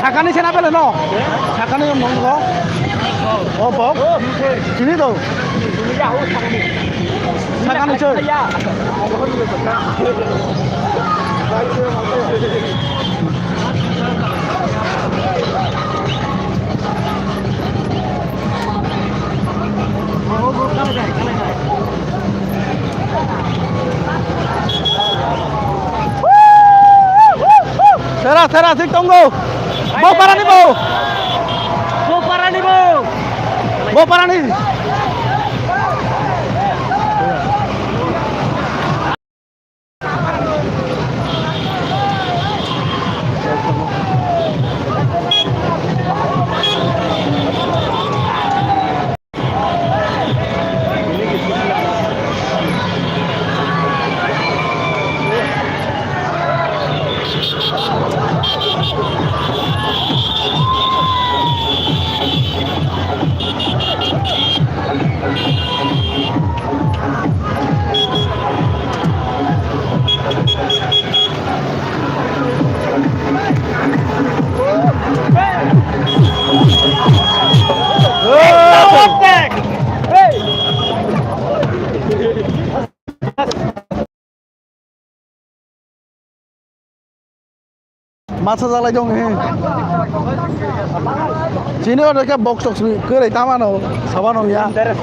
Sakani sih apa lo? Sakani yang mau kok? Oh, Bob. Sini tuh. Sakani chơi. Tera, sik tunggu. Bawa parah nih, Bo. Bawa parah nih. Masa salah dong ini. Sini ada kayak box kere taman oh, saban oh ya. Interes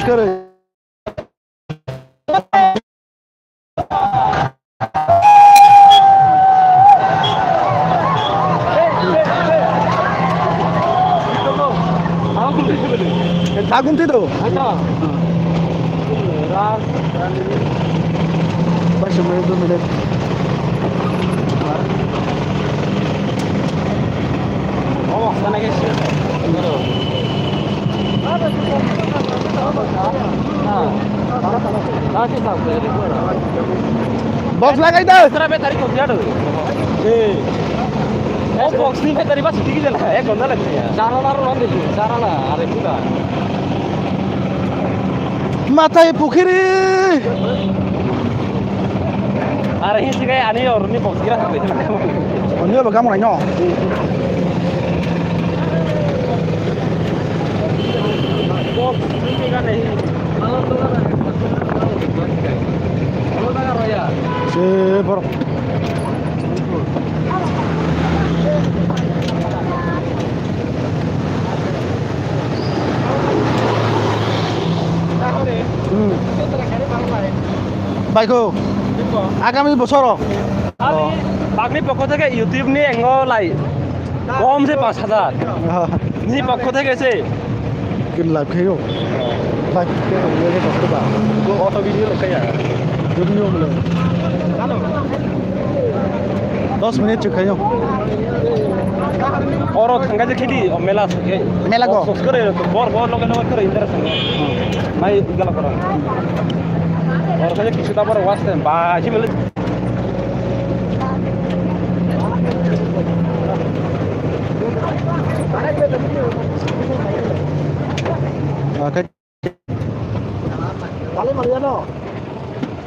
kere. Tagum itu. Masih belum melihat. Oh, sana guys. Box lagi itu. Terus tadi kau lihat tuh. Oh, box ni tadi pas sedikit lah. Gondol lagi ya. Cara nanti. Cara lah. Ada juga. Mata ibu kiri. Ada ini sih kayak aneh orang ni box kira sampai itu. Oh, ni apa kamu nanya? Box ini kan nih. Super. Baikku. Agami bosoro. Bagni pokok থেকে YouTube নি engo lai. কম সে 5000 নি পক্ষ থেকে এসে live খেয়েও live খেয়ে করতে পার তো অটো ভিডিও লোকায়া ভিডিও বলে 10 মিনিট খেয়েও অরো থাঙ্গা যে খেলি মেলা গো করে তো বড় লোকে লোক করে ইন্টারেস্ট নাই গেল করা और कहे किसी का पर वास्ते बाजी मिले ओके